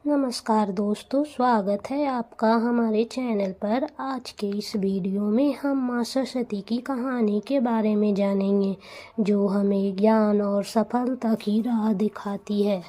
नमस्कार दोस्तों, स्वागत है आपका हमारे चैनल पर। आज के इस वीडियो में हम माँ सरस्वती की कहानी के बारे में जानेंगे, जो हमें ज्ञान और सफलता की राह दिखाती है।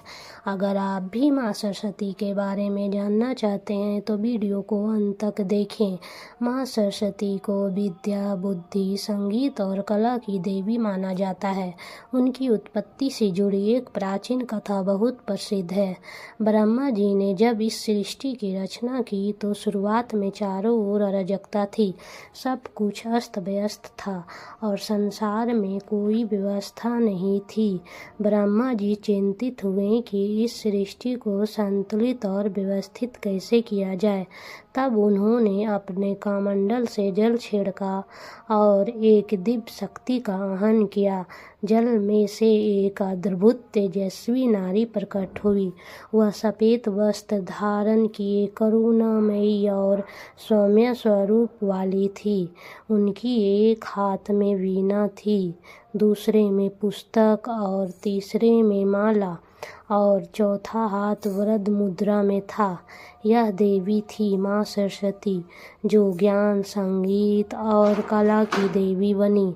अगर आप भी माँ सरस्वती के बारे में जानना चाहते हैं तो वीडियो को अंत तक देखें। माँ सरस्वती को विद्या, बुद्धि, संगीत और कला की देवी माना जाता है। उनकी उत्पत्ति से जुड़ी एक प्राचीन कथा बहुत प्रसिद्ध है। ब्रह्मा जी ने जब इस सृष्टि की रचना की तो शुरुआत में चारों ओर अराजकता थी। सब कुछ अस्त व्यस्त था और संसार में कोई व्यवस्था नहीं थी। ब्रह्मा जी चिंतित हुए कि इस सृष्टि को संतुलित और व्यवस्थित कैसे किया जाए। तब उन्होंने अपने कमंडल से जल छिड़का और एक दिव्य शक्ति का आह्वान किया। जल में से एक अद्भुत तेजस्वी नारी प्रकट हुई। वह सफेद वस्त्र धारण किए करुणामयी और सौम्य स्वरूप वाली थी। उनकी एक हाथ में वीणा थी, दूसरे में पुस्तक और तीसरे में माला और चौथा हाथ वरद मुद्रा में था। यह देवी थी माँ सरस्वती, जो ज्ञान, संगीत और कला की देवी बनी।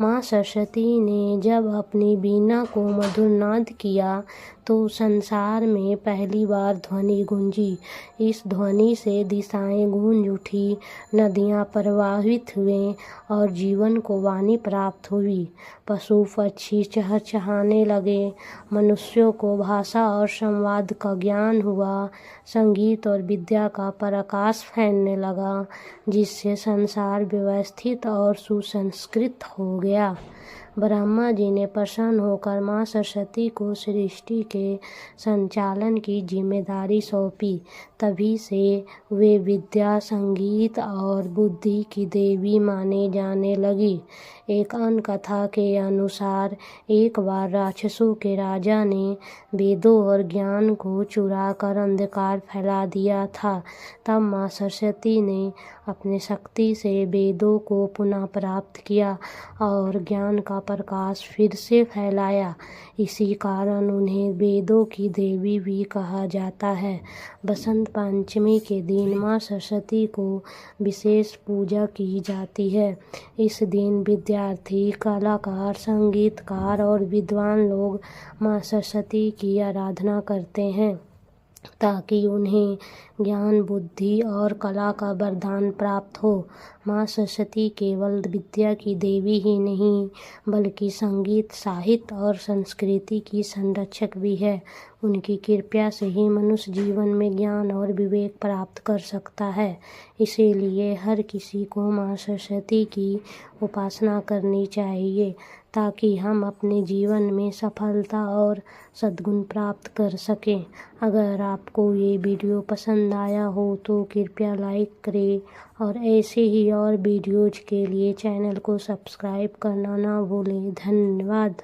माँ सरस्वती ने जब अपनी वीणा को मधुर नाद किया तो संसार में पहली बार ध्वनि गूंजी। इस ध्वनि से दिशाएं गूंज उठी, नदियां प्रवाहित हुए और जीवन को वाणी प्राप्त हुई। पशु पक्षी चहचहाने लगे, मनुष्यों को भाषा और संवाद का ज्ञान हुआ। संगीत और विद्या का प्रकाश फैलने लगा, जिससे संसार व्यवस्थित और सुसंस्कृत हो गया। ब्रह्मा जी ने प्रसन्न होकर माँ सरस्वती को सृष्टि के संचालन की जिम्मेदारी सौंपी। तभी से वे विद्या, संगीत और बुद्धि की देवी माने जाने लगी। एक अन्य कथा के अनुसार एक बार राक्षसों के राजा ने वेदों और ज्ञान को चुरा कर अंधकार फैला दिया था। तब माँ सरस्वती ने अपनी शक्ति से वेदों को पुनः प्राप्त किया और ज्ञान का प्रकाश फिर से फैलाया। इसी कारण उन्हें वेदों की देवी भी कहा जाता है। बसंत पंचमी के दिन माँ सरस्वती को विशेष पूजा की जाती है। इस दिन विद्यार्थी, कलाकार, संगीतकार और विद्वान लोग माँ सरस्वती की आराधना करते हैं ताकि उन्हें ज्ञान, बुद्धि और कला का वरदान प्राप्त हो। माँ सरस्वती केवल विद्या की देवी ही नहीं, बल्कि संगीत, साहित्य और संस्कृति की संरक्षक भी है। उनकी कृपा से ही मनुष्य जीवन में ज्ञान और विवेक प्राप्त कर सकता है। इसीलिए हर किसी को माँ सरस्वती की उपासना करनी चाहिए, ताकि हम अपने जीवन में सफलता और सद्गुण प्राप्त कर सकें। अगर आपको ये वीडियो पसंद आया हो तो कृपया लाइक करें और ऐसे ही और वीडियोज के लिए चैनल को सब्सक्राइब करना ना भूलें। धन्यवाद।